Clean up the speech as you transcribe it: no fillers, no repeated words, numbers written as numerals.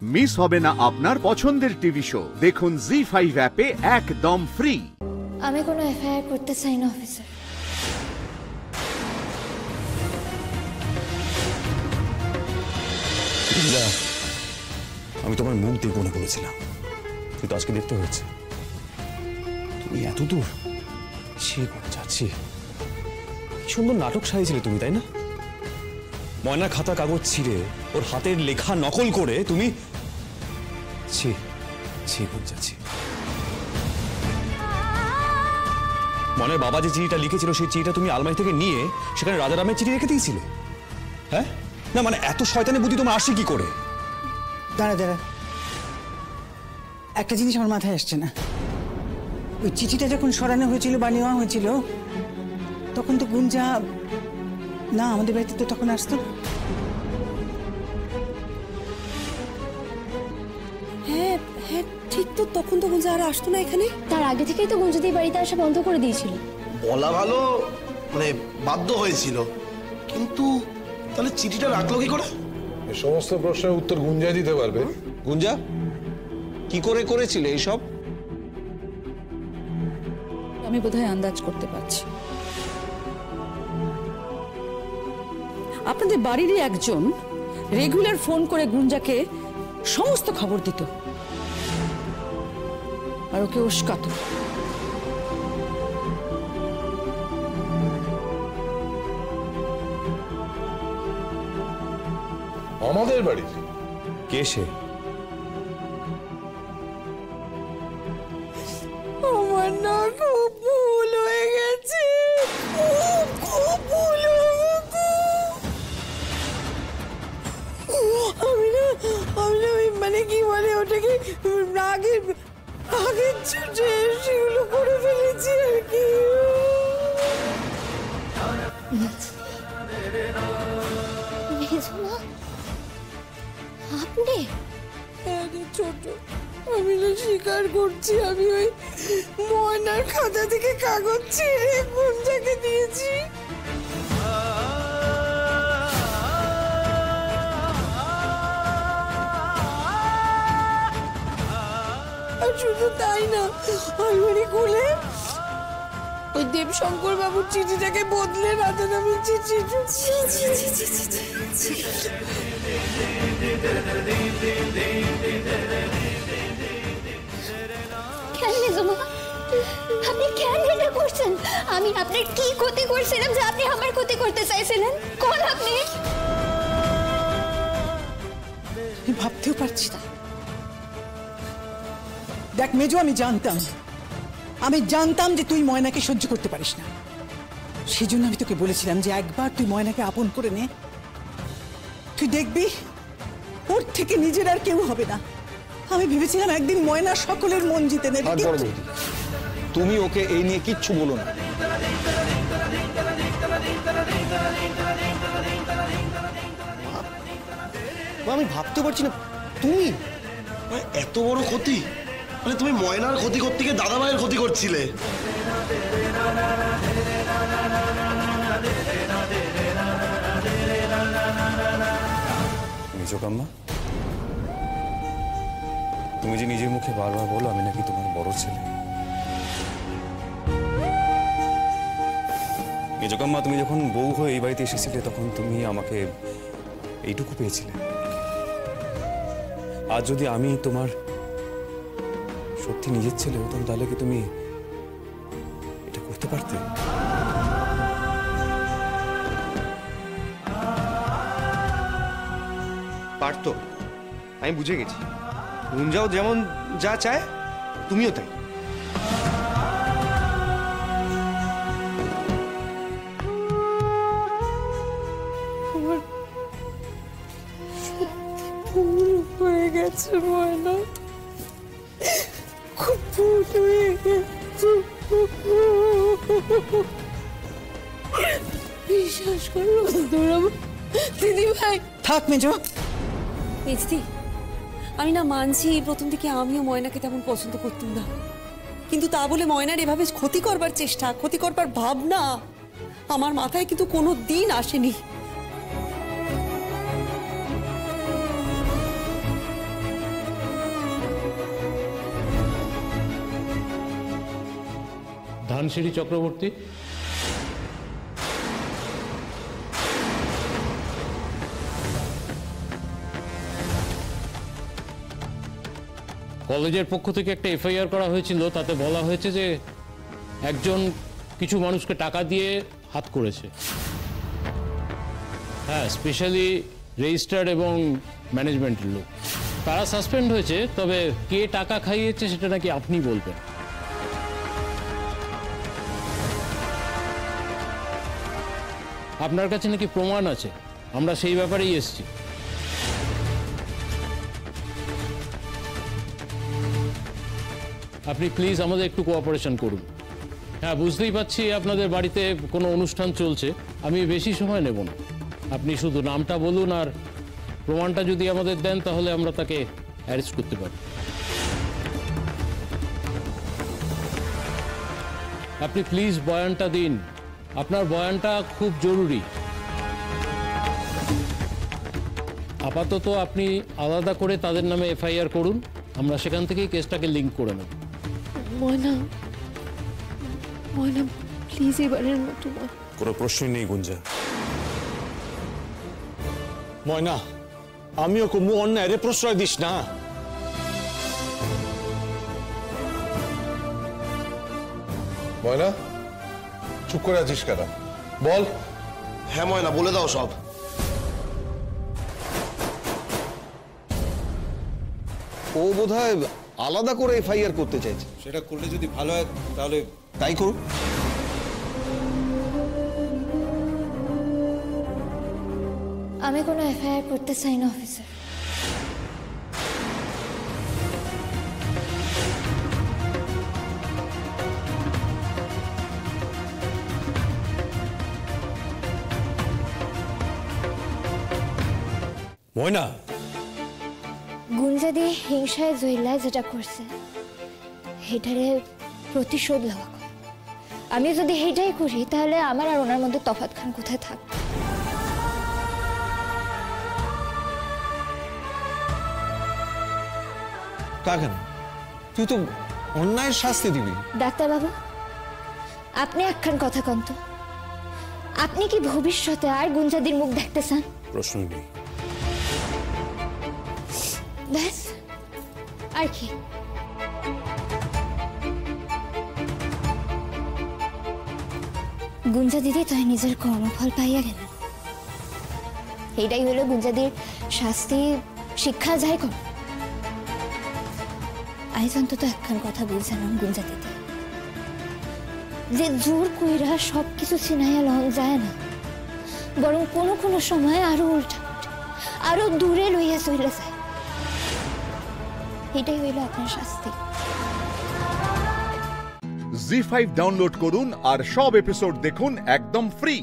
Miss হবে না আপনার পছন্দের টিভি শো। দেখুন জি5 অ্যাপে একদম ফ্রি। আমি কোনো এফআইআর করতে চাই না অফিসার। আমি তোমার মুখ দেখবো না বলেছিলাম, কিন্তু আজকে দেখতে হয়েছে। তুমি এত দূর সে করে যাচ্ছি। কি সুন্দর নাটক সাজিয়েছিলে তুমি, তাই না? ময়নার খাতা কাগজ ছিঁড়ে ওর হাতের লেখা নকল করে তুমি যাচ্ছি। মনের বাবা যে চিঠিটা লিখেছিল সেই চিঠিটা তুমি আলমারি থেকে নিয়ে সেখানে রাজারামের চিঠি রেখে দিয়েছিলে। হ্যাঁ না, মানে এত শয়তানি বুদ্ধি তোমার আসে কি করে? দাঁড়া, একটা জিনিস আমার মাথায় আসছে না। ওই চিঠিটা যখন সরানো হয়েছিল বা নেওয়া হয়েছিল তখন তো গুঞ্জা না আমাদের বাড়িতে তো তখন আসতো। হ্যাঁ হ্যাঁ ঠিক তো, তখন তো গুঞ্জা আর আসতো না এখানে। তার আগে থেকেই তো গুঞ্জাদি বাড়িতে আসা বন্ধ করে দিয়েছিল। বলা ভালো, মানে বাধ্য হয়েছিল, কিন্তু তাহলে চিঠিটা রাখলো কি করে? এই সমস্ত প্রশ্নের উত্তর গুঞ্জা দিতে পারবে। গুঞ্জা কি করে করেছিলে এইসব? আমি বোধহয় আন্দাজ করতে পারছি। আপনাদের বাড়িরই একজন রেগুলার ফোন করে গুঞ্জাকে সমস্ত খবর দিত আর ওকে উস্কাতো। আমাদের বাড়ির কে সে? আমার না খুব ভুল হয়ে গেছে, খুব ভুল হয়ে গেছে। আমি না মানে কি বলে ওটাকে রাগের ছুটে সেগুলো করে ফেলেছি আর কি। আপনি? ছোট, আমি না স্বীকার করছি, আমি ওই ময়নার খাতা থেকে কাগজ ছিঁড়ে গুঞ্জাকে দিয়েছি। আর শুধু তাই না, আলমারি খুলে ওই দেবশঙ্কর বাবুর চিঠিটাকে বদলে রাধারামের চিঠি। আপনি কেন এটা করছেন? আমি আপনার কি ক্ষতি করছিলাম যে আপনি আমার ক্ষতি করতে চাইছিলেন? কোন আপনি? আমি ভাবতেও পারছি না। দেখ মেজো, আমি জানতাম যে তুই ময়নাকে সহ্য করতে পারিস না। সেই জন্য আমি তোকে বলেছিলাম যে একবার তুই ময়নাকে আপন করে নে, তুই দেখবি ওর থেকে নিজের আর কেউ হবে না। আমি ভেবেছিলাম একদিন ময়না সকলের মন জিতে নেবে। তুমি ওকে এই নিয়ে কিচ্ছু বলো না। আমি ভাবতে পারছি না, তুমি এত বড় ক্ষতি, মানে তুমি ময়নার ক্ষতি করতে গিয়ে দাদা ভাইয়ের ক্ষতি করছিলে। মেজোকাম্মা, তুমি যে নিজের মুখে বারবার বলো আমি নাকি তোমার বড় ছেলে। মেজোকাম্মা, তুমি যখন বউ হয়ে এই বাড়িতে এসেছিলে তখন তুমি আমাকে এইটুকু পেয়েছিলে। আজ যদি আমি তোমার সত্যি নিজের ছেলে হতাম তাহলে কি তুমি এটা করতে পারতে? পারতো, আমি বুঝে গেছি। গুঞ্জাও যেমন যা চায় তুমিও তাই। ভুল হয়ে গেছে ময়না, খুব ভুল হয়ে গেছে। বিশ্বাস করো দিদি ভাই। থাক মেজো। মেজদি, আমি না মানছি প্রথম থেকে আমিও ময়নাকে তেমন পছন্দ করতাম না, কিন্তু তা বলে ময়নার এভাবে ক্ষতি করবার চেষ্টা, ক্ষতি করবার ভাবনা আমার মাথায় কিন্তু কোনো দিন আসেনি। ধানসিঁড়ি চক্রবর্তী। কলেজের পক্ষ থেকে একটা এফআইআর করা হয়েছিল, তাতে বলা হয়েছে যে একজন কিছু মানুষকে টাকা দিয়ে হাত করেছে। হ্যাঁ, স্পেশালি রেজিস্ট্রার এবং ম্যানেজমেন্টের লোক। তারা সাসপেন্ড হয়েছে, তবে কে টাকা খাইয়েছে সেটা নাকি আপনি বলবেন। আপনার কাছে নাকি প্রমাণ আছে, আমরা সেই ব্যাপারেই এসেছি। আপনি প্লিজ আমাদের একটু কোঅপারেশন করুন। হ্যাঁ, বুঝতেই পারছি আপনাদের বাড়িতে কোনো অনুষ্ঠান চলছে, আমি বেশি সময় নেব না। আপনি শুধু নামটা বলুন, আর প্রমাণটা যদি আমাদের দেন তাহলে আমরা তাকে অ্যারেস্ট করতে পারি। আপনি প্লিজ বয়ানটা দিন, আপনার বয়ানটা খুব জরুরি। আপাতত আপনি আলাদা করে তাদের নামে এফআইআর করুন, আমরা সেখান থেকেই কেসটাকে লিঙ্ক করে নেব। ময়না, ময়না প্লিজ এবারের মতো। কোনো প্রশ্নই নেই গুঞ্জা। ময়না, আমিও কুমু অন্যায় প্রশ্রয় দিস না। ময়না, চুপ করে আছিস কেন? বল। হ্যাঁ ময়না, বলে দাও সব। ও বোধহয় আলাদা করে এফআইআর করতে চাইছে। সেটা করলে যদি ভালো হয় তাহলে তাই করুন। আমি কোনো এফআইআর করতে চাই না অফিসার। ময়না, গুঞ্জা দিয়ে হিংসায় জইলা যেটা করছে সেটারে প্রতিশোধ লওয়া। আমি যদি সেটাই করি তাহলে আমার আর ওনার মধ্যে তফাৎ খান কোথায় থাক? তা কেন? তুই তো অন্যায়ের শাস্তি দিবি। ডাক্তারবাবু, আপনি একখান কথা কন তো, আপনি কি ভবিষ্যতে আর গুঞ্জাদির মুখ দেখতে চান? প্রশ্নই নেই। ব্যাস, আর কি? গুঞ্জা দিদি তাই নিজের কর্মফল পাইয়া গেলেন। এইটাই হলো গুঞ্জাদির শাস্তি, শিক্ষা যাই কর। আজ অন্তত একখান কথা বুঝলাম গুঞ্জা দিদি, যে জোর কইরা সবকিছু চিনাইয়া লন যায় না, বরং কোনো কোনো সময় আরো উল্টা আরো দূরে লইয়া চলে যায়। এটাই হইল আপনার শাস্তি। জি5 ডাউনলোড করুন আর সব এপিসোড দেখুন একদম ফ্রি।